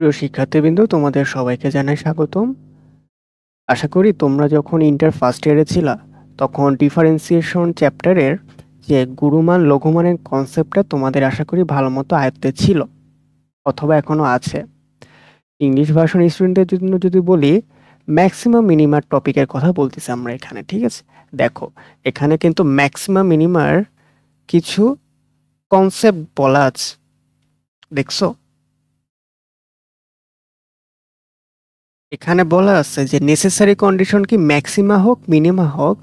প্রিয় শিক্ষার্থীবৃন্দ, তোমাদের সবাইকে জানাই স্বাগতম। আশা করি তোমরা যখন ইন্টার ফার্স্ট ইয়ারে ছিলা তখন ডিফারেন্সিয়েশন চ্যাপ্টারের যে গুরুমান লঘুমানের কনসেপ্টটা তোমাদের আশা করি ভালো মতো আয়ত্তে ছিল অথবা এখনো আছে। ইংলিশ ভার্সন স্টুডেন্টদের জন্য যদি বলি, ম্যাক্সিমাম মিনিমার টপিকের কথা বলতেছি আমরা এখানে, ঠিক আছে? দেখো, এখানে কিন্তু ম্যাক্সিমাম মিনিমার কিছু কনসেপ্ট বলা আছে, দেখছো? এখানে বলা আছে যে নেসেসারি কন্ডিশন কি ম্যাক্সিমা হোক মিনিমা হোক,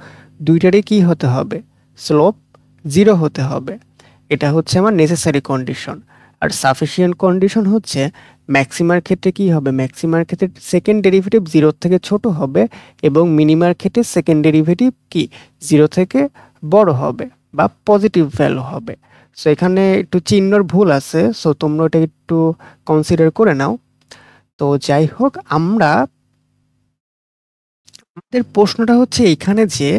দুইটারই কি হতে হবে? স্লোপ 0 হতে হবে। এটা হচ্ছে আমার নেসেসারি কন্ডিশন। আর সাফিসিয়েন্ট কন্ডিশন হচ্ছে ম্যাক্সিমার ক্ষেত্রে কি হবে? ম্যাক্সিমার ক্ষেত্রে সেকেন্ড ডেরিভেটিভ 0 থেকে ছোট হবে এবং মিনিমার ক্ষেত্রে সেকেন্ড ডেরিভেটিভ কি 0 থেকে বড় হবে বা পজিটিভ ভ্যালু হবে। সো এখানে একটু চিহ্নর ভুল আছে, সো তোমরা এটা একটু কনসিডার করে নাও। তো যাই হোক, আমাদের প্রশ্নটা হচ্ছে এখানে যে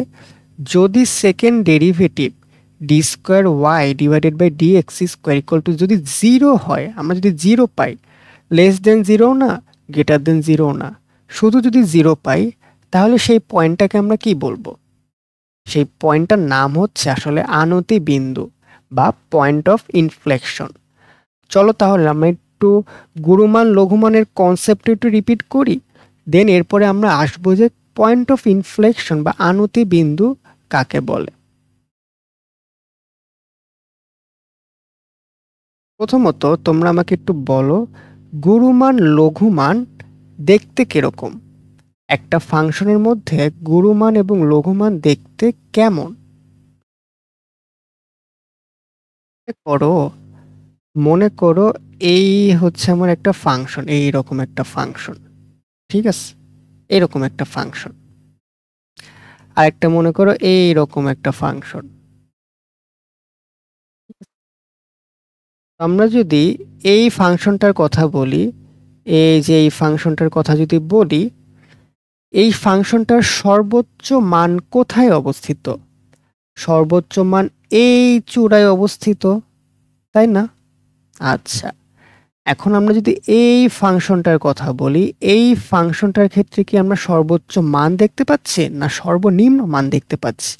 যদি second derivative d square y divided by d x square equal to যদি 0 হয়, আমরা যদি 0 পাই, লেস দেন 0 না, গ্রেটার দেন 0 না, শুধু যদি 0 পাই, তাহলে সেই পয়েন্টটাকে আমরা কি বলবো? সেই পয়েন্টটার নাম হচ্ছে আসলে আনতি বিন্দু বা পয়েন্ট অফ ইনফ্লেকশন। চলো তাহলে আমরা একটু গুরুমান লঘুমানের কনসেপ্ট একটু রিপিট করি, দেন এরপরে আমরা আসবো যে পয়েন্ট অফ ইনফ্লেকশন বা আনতি বিন্দু কাকে বলে। প্রথমত তোমরা আমাকে একটু বলো, গুরুমান লঘুমান দেখতে কিরকম? একটা ফাংশনের মধ্যে গুরুমান এবং লঘুমান দেখতে কেমন? মনে করো এই হচ্ছে আমার একটা ফাংশন, এইরকম একটা ফাংশন, ঠিক আছে? এরকম একটা ফাংশন। আর একটা মনে করো এইরকম একটা ফাংশন। আমরা যদি এই ফাংশনটার কথা বলি, এই ফাংশনটার কথা যদি বলি, এই ফাংশনটার সর্বোচ্চ মান কোথায় অবস্থিত? সর্বোচ্চ মান এই চূড়ায় অবস্থিত, তাই না? আচ্ছা, এখন আমরা যদি এই ফাংশনটার কথা বলি, এই ফাংশনটার ক্ষেত্রে কি আমরা সর্বোচ্চ মান দেখতে পাচ্ছি না সর্বনিম্ন মান দেখতে পাচ্ছি?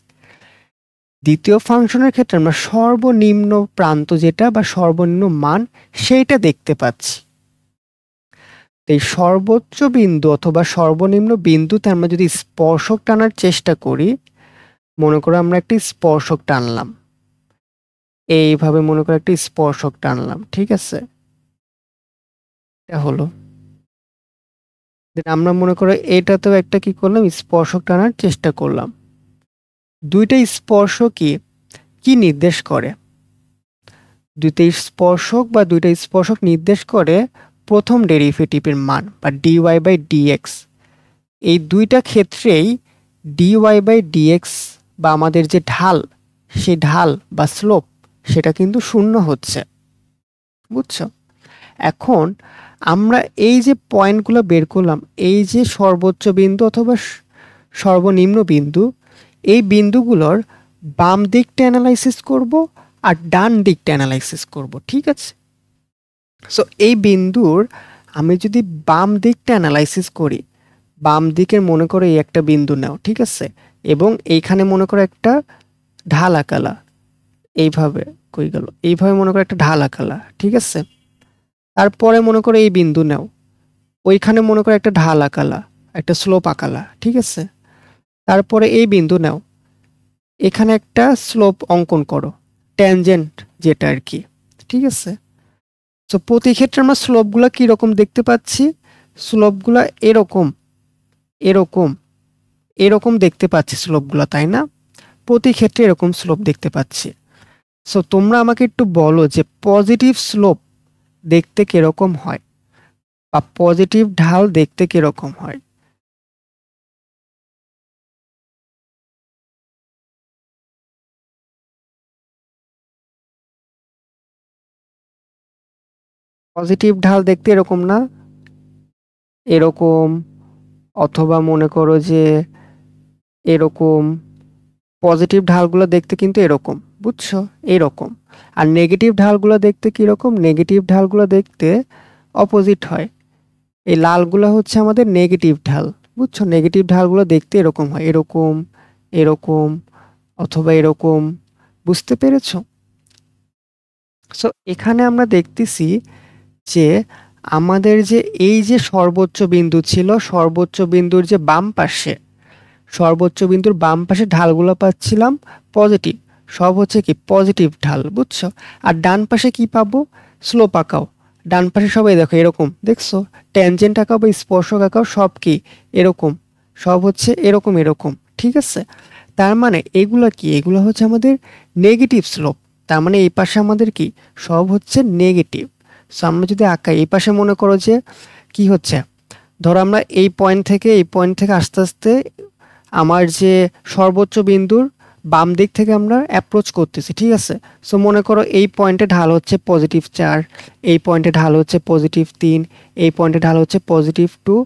দ্বিতীয় ফাংশনের ক্ষেত্রে আমরা সর্বনিম্ন প্রান্ত যেটা বা সর্বনিম্ন মান সেইটা দেখতে পাচ্ছি। এই সর্বোচ্চ বিন্দু অথবা সর্বনিম্ন বিন্দুতে আমরা যদি স্পর্শক টানার চেষ্টা করি, মনে করো আমরা একটি স্পর্শক টানলাম, এইভাবে মনে করো একটি স্পর্শক টানলাম, ঠিক আছে? এটা হলো, আমরা মনে করো এটাতেও একটা কি করলাম, স্পর্শক টানার চেষ্টা করলাম। দুইটা স্পর্শকই কি নির্দেশ করে? দুইটা স্পর্শক বা দুইটা স্পর্শক নির্দেশ করে প্রথম ডেরিভেটিভের মান বা ডিওয়াই বাই ডিএক্স। এই দুইটা ক্ষেত্রেই ডিওয়াই বাই ডিএক্স বা আমাদের যে ঢাল, সেই ঢাল বা স্লোপ সেটা কিন্তু শূন্য হচ্ছে, বুঝছো? এখন আমরা এই যে পয়েন্টগুলো বের করলাম, এই যে সর্বোচ্চ বিন্দু অথবা সর্বনিম্ন বিন্দু, এই বিন্দুগুলোর বাম দিকটা অ্যানালাইসিস করব আর ডান দিকটা অ্যানালাইসিস করব, ঠিক আছে? সো এই বিন্দুর আমি যদি বাম দিকটা অ্যানালাইসিস করি, বাম দিকের মনে করো এই একটা বিন্দু নাও, ঠিক আছে? এবং এইখানে মনে করো একটা ঢাল আঁকালা, এইভাবে কই গেল, এইভাবে মনে করো একটা ঢাল আঁকালা, ঠিক আছে? তারপরে মনে করো এই বিন্দু নাও, ওইখানে মনে করো একটা ঢাল আঁকালা, একটা স্লোপ আঁকালা, ঠিক আছে? তারপরে এই বিন্দু নাও, এখানে একটা স্লোপ অঙ্কন করো, ট্যানজেন্ট যেটা আর কি, ঠিক আছে? তো প্রতি ক্ষেত্রে আমরা স্লোপগুলো কীরকম দেখতে পাচ্ছি? স্লোপগুলো এরকম এরকম এরকম দেখতে পাচ্ছি স্লোপগুলো, তাই না? প্রতি ক্ষেত্রে এরকম স্লোপ দেখতে পাচ্ছি। সো তোমরা আমাকে একটু বলো যে পজিটিভ স্লোপ দেখতে কিরকম হয় বা পজিটিভ ঢাল দেখতে কিরকম হয়? পজিটিভ ঢাল দেখতে এরকম না, এরকম, অথবা মনে করো যে এরকম। পজিটিভ ঢালগুলো দেখতে কিন্তু এরকম, বুঝছো? এরকম। আর নেগেটিভ ঢালগুলো দেখতে কীরকম? নেগেটিভ ঢালগুলো দেখতে অপোজিট হয়, এই লালগুলো হচ্ছে আমাদের নেগেটিভ ঢাল, বুঝছো? নেগেটিভ ঢালগুলো দেখতে এরকম হয়, এরকম, এরকম, অথবা এরকম। বুঝতে পেরেছো? সো এখানে আমরা দেখতেছি যে আমাদের যে এই যে সর্বোচ্চ বিন্দু ছিল, সর্বোচ্চ বিন্দুর যে বাম পাশে, সর্বোচ্চ বিন্দুর বাম পাশে ঢালগুলো পাচ্ছিলাম পজিটিভ, সব হচ্ছে কি পজিটিভ ঢাল, বুঝছো? আর ডান পাশে কি পাবো? স্লোপ আঁকাও। ডান পাশে সবাই দেখো এরকম, দেখছো? ট্যানজেন্ট আঁকাও বা স্পর্শক আঁকাও সব কি এরকম, সব হচ্ছে এরকম এরকম, ঠিক আছে? তার মানে এগুলো কি? এগুলো হচ্ছে আমাদের নেগেটিভ স্লোপ। তার মানে এই পাশে আমাদের কি সব হচ্ছে নেগেটিভ। সো আমরা যদি আঁকাই, এই পাশে মনে করো যে কি হচ্ছে, ধরো আমরা এই পয়েন্ট থেকে আস্তে আস্তে আমার যে সর্বোচ্চ বিন্দুর বাম দিক থেকে আমরা অ্যাপ্রোচ করতেছি, ঠিক আছে? সো মনে করো এই পয়েন্টে ঢাল হচ্ছে +4, এই পয়েন্টে ঢাল হচ্ছে +3, এই পয়েন্টে ঢাল হচ্ছে +2,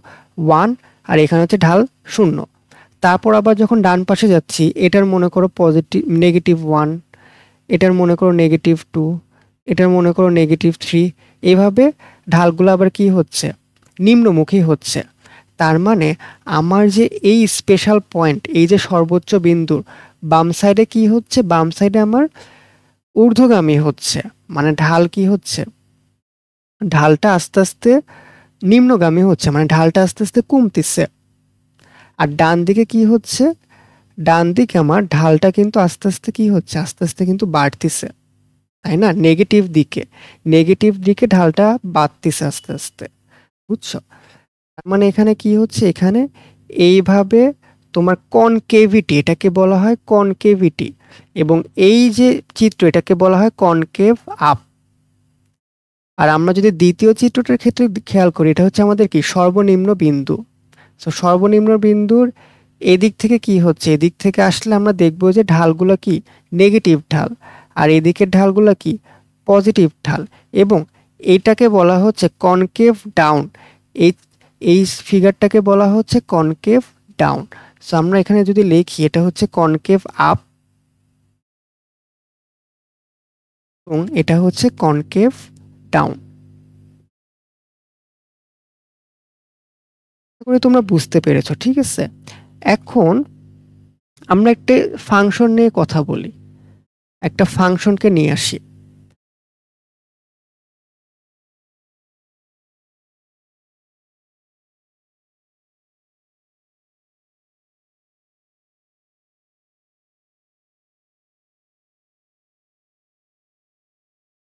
1, আর এখানে হচ্ছে ঢাল 0। তারপর আবার যখন ডান পাশে যাচ্ছি, এটার মনে করো -1, এটার মনে করো -2, এটার মনে করো -3, এইভাবে ঢালগুলো আবার কি হচ্ছে? নিম্নমুখী হচ্ছে। তার মানে আমার যে এই স্পেশাল পয়েন্ট, এই যে সর্বোচ্চ বিন্দুর বাম সাইডে কি হচ্ছে? বাম সাইডে আমার ঊর্ধ্বগামী হচ্ছে, মানে ঢাল কি হচ্ছে? ঢালটা আস্তে আস্তে নিম্নগামী হচ্ছে, মানে ঢালটা আস্তে আস্তে কমতেছে। আর ডান দিকে কি হচ্ছে? ডান দিকে আমার ঢালটা কিন্তু আস্তে আস্তে কি হচ্ছে? আস্তে আস্তে কিন্তু বাড়তিছে, তাই না? নেগেটিভ দিকে ঢালটা বাড়তিছে আস্তে আস্তে, বুঝছো? তার মানে এখানে কি হচ্ছে? এখানে এইভাবে তোমার কনকেভিটি, এটাকে বলা হয় কনকেভিটি, এবং এই যে চিত্র, এটাকে বলা হয় কনকেভ আপ। আর আমরা যদি দ্বিতীয় চিত্রটার ক্ষেত্রে খেয়াল করি, এটা হচ্ছে আমাদের কি সর্বনিম্ন বিন্দু। সো সর্বনিম্ন বিন্দুর এদিক থেকে কি হচ্ছে? এদিক থেকে আসলে আমরা দেখব যে ঢালগুলো কি নেগেটিভ ঢাল, আর এদিকের ঢালগুলো কি পজিটিভ ঢাল, এবং এইটাকে বলা হচ্ছে কনকেভ ডাউন। এই এই ফিগারটাকে বলা হচ্ছে কনকেভ ডাউন। সো আমরা এখানে যদি লিখি, এটা হচ্ছে কনকেভ আপ এবং এটা হচ্ছে কনকেভ ডাউন। করে তোমরা বুঝতে পেরেছো, ঠিক আছে? এখন আমরা একটা ফাংশন নিয়ে কথা বলি, একটা ফাংশনকে নিয়ে আসি।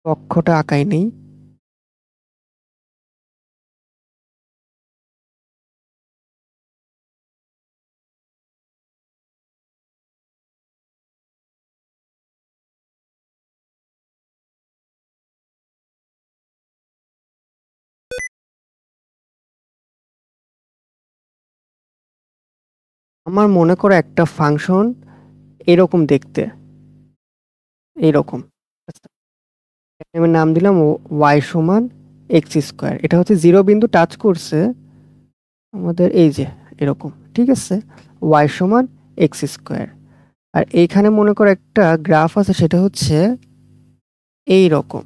অক্ষটা আঁকাই নেই। আমার মনে করো একটা ফাংশন এরকম দেখতে, এইরকম। আচ্ছা, আমি নাম দিলাম y=x²। এটা হচ্ছে 0 বিন্দু টাচ করছে আমাদের, এই যে এরকম, ঠিক আছে? y=x²। আর এইখানে মনে করো একটা গ্রাফ আছে, সেটা হচ্ছে এই রকম।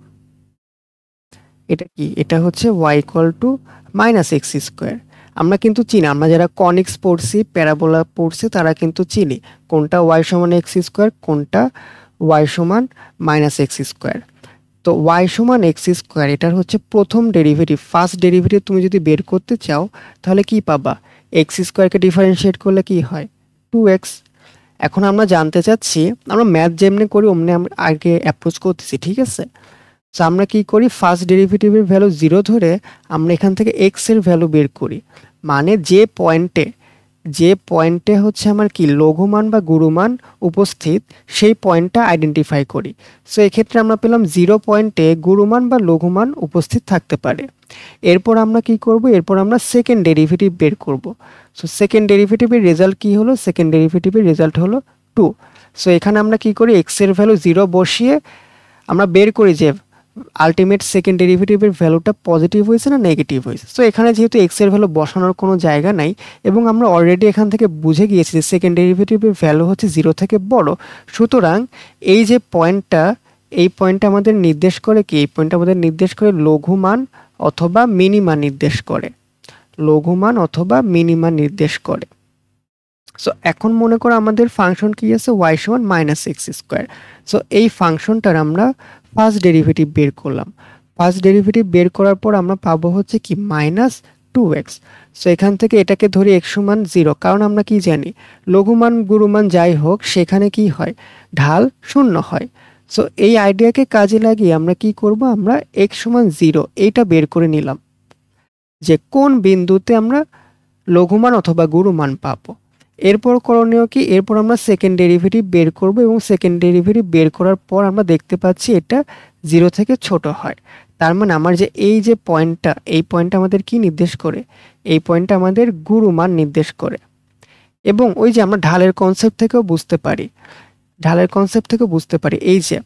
এটা কি? এটা হচ্ছে y=-x²। আমরা কিন্তু চিনি, আমরা যারা কনিক্স পড়ছি, প্যারাবোলা পড়ছি, তারা কিন্তু চিনি কোনটা y=x², কোনটা y=-x²। তো y=x², এটার হচ্ছে প্রথম ডেরিভেটিভ, ফার্স্ট ডেরিভেটিভ তুমি যদি বের করতে চাও, তাহলে কি পাবা? x² কে ডিফারেন্সিয়েট করলে কি হয়? 2x। এখন আমরা জানতে চাচ্ছি, আমরা ম্যাথ যেমনি করি অমনি আমরা আগে অ্যাপ্রোচ করতেছি, ঠিক আছে? সো আমরা কি করি? ফার্স্ট ডেরিভেটিভের ভ্যালু 0 ধরে আমরা এখান থেকে x এর ভ্যালু বের করি। মানে যে পয়েন্টে হচ্ছে আমার কি লঘুমান বা গুরুমান উপস্থিত, সেই পয়েন্টটা আইডেন্টিফাই করি। সো এক্ষেত্রে আমরা পেলাম 0 পয়েন্টে গুরুমান বা লঘুমান উপস্থিত থাকতে পারে। এরপর আমরা কি করব? এরপর আমরা সেকেন্ড ডেরিভেটিভ বের করব। সো সেকেন্ড ডেরিভেটিভের রেজাল্ট কি হলো? সেকেন্ড ডেরিভেটিভের রেজাল্ট হলো 2। সো এখানে আমরা কি করি? x এর ভ্যালু 0 বসিয়ে আমরা বের করি যে আলটিমেট সেকেন্ড ডেরিভেটিভের ভ্যালুটা পজিটিভ হয়েছে না নেগেটিভ হয়েছে। সো এখানে যেহেতু এক্স এর ভ্যালু বসানোর কোনো জায়গা নাই, এবং আমরা অলরেডি এখান থেকে বুঝে গিয়েছি যে সেকেন্ড ডেরিভেটিভের ভ্যালু হচ্ছে 0 থেকে বড়, সুতরাং এই যে পয়েন্টটা, এই পয়েন্টটা আমাদের নির্দেশ করে কি? এই পয়েন্টটা আমাদের নির্দেশ করে লঘুমান অথবা মিনিমা নির্দেশ করে। লঘুমান অথবা মিনিমান নির্দেশ করে। সো এখন মনে করো আমাদের ফাংশন কি আছে, y সমান মাইনাস এক্স স্কোয়ার। সো এই ফাংশনটার আমরা ফার্স্ট ডেরিভেটিভ বের করলাম। ফার্স্ট ডেরিভেটিভ বের করার পর আমরা পাবো হচ্ছে কি মাইনাস 2x। সো এখান থেকে এটাকে ধরি x সমান 0, কারণ আমরা কি জানি লঘুমান গুরুমান যাই হোক সেখানে কি হয়, ঢাল শূন্য হয়। সো এই আইডিয়াকে কাজে লাগিয়ে আমরা কি করব, আমরা x সমান 0 এইটা বের করে নিলাম যে কোন বিন্দুতে আমরা লঘুমান অথবা গুরুমান পাবো। এরপর করণীয় কি, এরপর আমরা সেকেন্ড ডেরিভেটিভ বের করব এবং সেকেন্ড ডেরিভেটিভ বের করার পর আমরা দেখতে পাচ্ছি এটা 0 থেকে ছোট হয়। তার মানে আমার যে এই যে পয়েন্টটা, এই পয়েন্টটা আমাদের কি নির্দেশ করে, এই পয়েন্টটা আমাদের গুরুমান নির্দেশ করে। এবং ওই যে আমরা ঢালের কনসেপ্ট থেকেও বুঝতে পারি, এই যে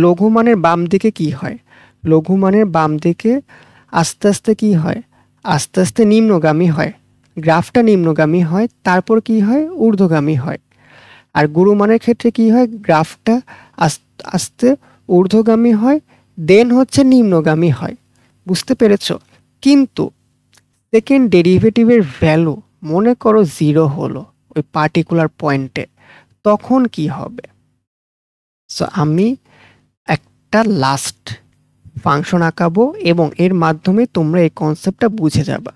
লঘুমানের বাম দিকে কি হয়, লঘুমানের বাম দিকে আস্তে আস্তে কি হয়, আস্তে আস্তে নিম্নগামী হয়, গ্রাফটা নিম্নগামী হয়, তারপর কি হয়, ঊর্ধ্বগামী হয়। আর গুরুমানের ক্ষেত্রে কি হয়, গ্রাফটা আস্তে আস্তে ঊর্ধ্বগামী হয়, দেন হচ্ছে নিম্নগামী হয়। বুঝতে পেরেছ? কিন্তু সেকেন্ড ডেরিভেটিভের ভ্যালু মনে করো 0 হলো ওই পার্টিকুলার পয়েন্টে, তখন কি হবে? সো আমি একটা লাস্ট ফাংশন আঁকাবো এবং এর মাধ্যমে তোমরা এই কনসেপ্টটা বুঝে যাবা।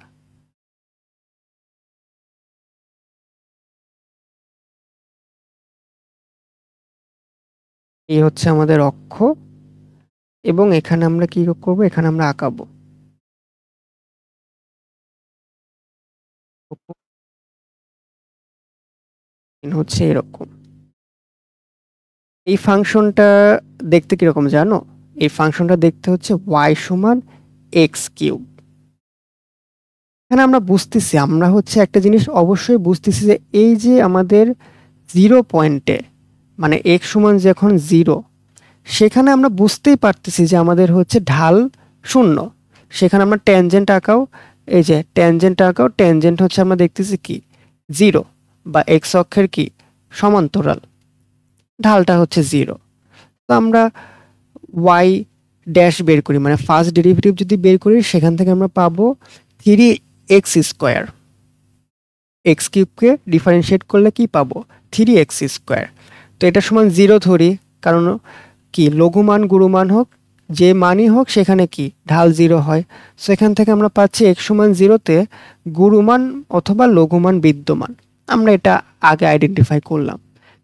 এই হচ্ছে আমাদের অক্ষ এবং এখানে আমরা কি করব, এখানে আমরা আঁকাবো হচ্ছে এরকম। এই ফাংশনটা দেখতে কিরকম জানো, এই ফাংশনটা দেখতে হচ্ছে y সমান এক্স কিউব। এখানে আমরা বুঝতেছি, আমরা হচ্ছে একটা জিনিস অবশ্যই বুঝতেছি যে এই যে আমাদের 0 পয়েন্টে মানে x সমান যখন 0, সেখানে আমরা বুঝতেই পারতেছি যে আমাদের হচ্ছে ঢাল শূন্য। সেখানে আমরা ট্যানজেন্ট আঁকাও, এই যে ট্যানজেন্ট আঁকাও, ট্যানজেন্ট হচ্ছে আমরা দেখতেছি কি 0 বা x অক্ষের কি সমান্তরাল, ঢালটা হচ্ছে 0। তো আমরা y ড্যাশ বের করি, মানে ফার্স্ট ডেরিভেটিভ যদি বের করি সেখান থেকে আমরা পাবো 3x স্কোয়ার। এক্স কিউবকে ডিফারেন্সিয়েট করলে কি পাবো, 3x স্কোয়ার। তো এটা সমান 0 ধরি, কারণ কি লঘুমান গুরুমান হোক যে মানই হোক সেখানে কি ঢাল 0 হয়। সেখান থেকে আমরা পাচ্ছি x সমান 0তে গুরুমান অথবা লঘুমান বিদ্যমান। আমরা এটা আগে আইডেন্টিফাই করলাম,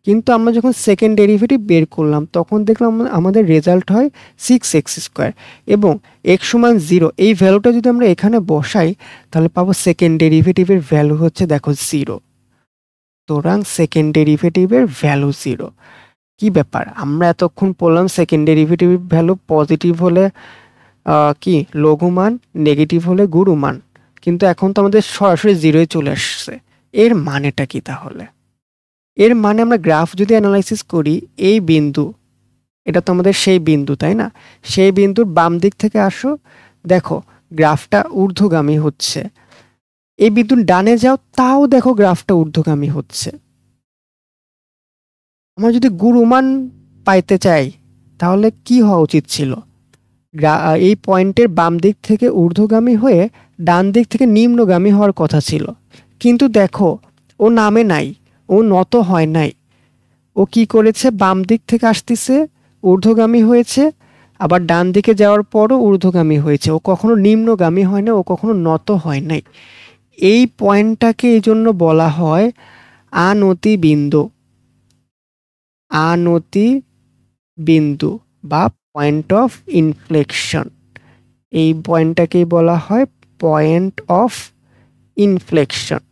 কিন্তু আমরা যখন সেকেন্ড ডেরিভেটিভ বের করলাম তখন দেখলাম আমাদের রেজাল্ট হয় 6x স্কোয়ার এবং x সমান 0। এই ভ্যালুটা যদি আমরা এখানে বসাই তাহলে পাবো সেকেন্ড ডেরিভেটিভের ভ্যালু হচ্ছে দেখো 0। সুতরাং সেকেন্ড ডেরিভেটিভের ভ্যালু 0। কি ব্যাপার, আমরা এতক্ষণ পড়লাম সেকেন্ড ডেরিভেটিভ ভ্যালু পজিটিভ হলে কি লঘুমান, নেগেটিভ হলে গুরুমান, কিন্তু এখন তো আমাদের সরাসরি 0-এ চলে আসছে। এর মানেটা কি তাহলে? এর মানে আমরা গ্রাফ যদি অ্যানালাইসিস করি, এই বিন্দু, এটা তো আমাদের সেই বিন্দু তাই না, সেই বিন্দুর বাম দিক থেকে আসো, দেখো গ্রাফটা ঊর্ধ্বগামী হচ্ছে। এই বিন্দুর ডানে যাও, তাও দেখো গ্রাফটা ঊর্ধ্বগামী হচ্ছে। আমরা যদি গুরুমান পাইতে চাই তাহলে কি হওয়া উচিত ছিল, এই পয়েন্টের বাম দিক থেকে ঊর্ধ্বগামী হয়ে ডান দিক থেকে নিম্নগামী হওয়ার কথা ছিল, কিন্তু দেখো ও নামে নাই, ও নত হয় নাই। ও কি করেছে, বাম দিক থেকে আসতেছে ঊর্ধ্বগামী হয়েছে, আবার ডান দিকে যাওয়ার পরও ঊর্ধ্বগামী হয়েছে। ও কখনো নিম্নগামী হয় না, ও কখনো নত হয় নাই। এই পয়েন্টটাকে এই জন্য বলা হয় আনতি বিন্দু, আনতি বিন্দু বা পয়েন্ট অফ ইনফ্লেকশন। এই পয়েন্টটাকেই বলা হয় পয়েন্ট অফ ইনফ্লেকশন।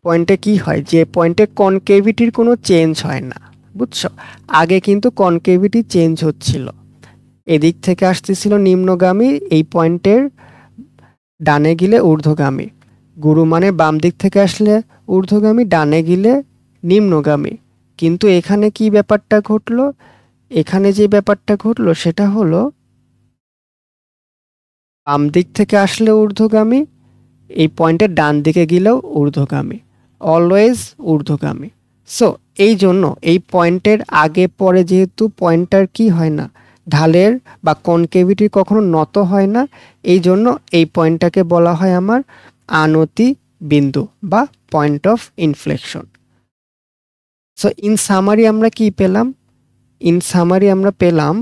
পয়েন্টে কি হয়, যে পয়েন্টে কনকেভিটির কোনো চেঞ্জ হয় না, বুঝছো? আগে কিন্তু কনকেভিটি চেঞ্জ হচ্ছিল, এদিক থেকে আসতেছিল নিম্নগামী, এই পয়েন্টের ডানে গেলে ঊর্ধ্বগামী, গুরুমানের বাম দিক থেকে আসলে ঊর্ধ্বগামী, ডানে গেলে নিম্নগামী। কিন্তু এখানে কি ব্যাপারটা ঘটলো, এখানে যে ব্যাপারটা ঘটলো সেটা হলো বাম দিক থেকে আসলে ঊর্ধ্বগামী, এই পয়েন্টের ডান দিকে গেলেও ঊর্ধ্বগামী, অলওয়েজ ঊর্ধ্বগামী। সো এই জন্য এই পয়েন্টের আগে পরে যেহেতু পয়েন্টার কি হয় না, ঢালের বা কনকেভিটি কখনো নত হয় না, এই জন্য এই পয়েন্টটাকে বলা হয় আমার আনতি বিন্দু বা point of inflection. So in summary আমরা কি পেলাম? ইন সামারি আমরা পেলাম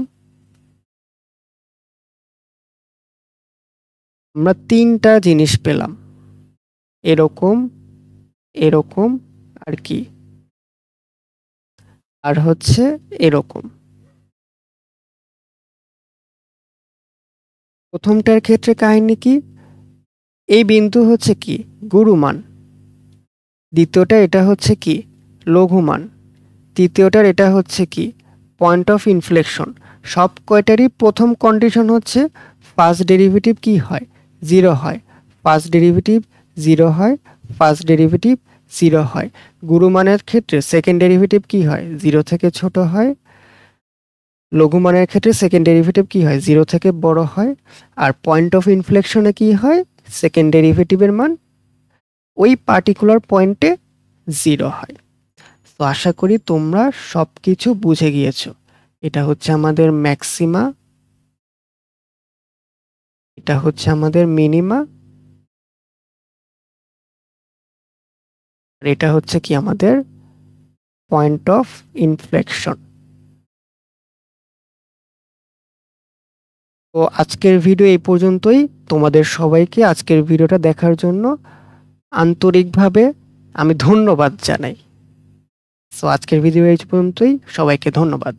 আমরা তিনটা জিনিস পেলাম, এরকম, এরকম আর কি, আর হচ্ছে এরকম। প্রথমটার ক্ষেত্রে কাহিনী কি? এই বিন্দু হচ্ছে কি গুরুমান, দ্বিতীয়টা এটা হচ্ছে কি লঘুমান, তৃতীয়টার এটা হচ্ছে কি পয়েন্ট অফ ইনফ্লেকশন। সব কয়টারই প্রথম কন্ডিশন হচ্ছে ফার্স্ট ডেরিভেটিভ কি হয়? জিরো হয়। ফার্স্ট ডেরিভেটিভ জিরো হয়, ফার্স্ট ডেরিভেটিভ জিরো হয়। গুরুমানের ক্ষেত্রে সেকেন্ড ডেরিভেটিভ কি হয়? জিরো থেকে ছোট হয়। লঘুমানের ক্ষেত্রে সেকেন্ড ডেরিভেটিভ কি হয়? জিরো থেকে বড় হয়। আর পয়েন্ট অফ ইনফ্লেকশনে কি হয়? সেকেন্ড ডেরিভেটিভের মান ওই পার্টিকুলার পয়েন্টে জিরো হয়। তো আশা করি তোমরা সবকিছু বুঝে গিয়েছো। এটা হচ্ছে আমাদের ম্যাক্সিমা, এটা হচ্ছে আমাদের মিনিমা, আর এটা হচ্ছে কি আমাদের পয়েন্ট অফ ইনফ্লেকশন। তো আজকের ভিডিও এই পর্যন্তই। তোমাদের সবাইকে আজকের ভিডিওটা দেখার জন্য আন্তরিকভাবে আমি ধন্যবাদ জানাই। সো আজকের ভিডিও এই পর্যন্তই, সবাইকে ধন্যবাদ।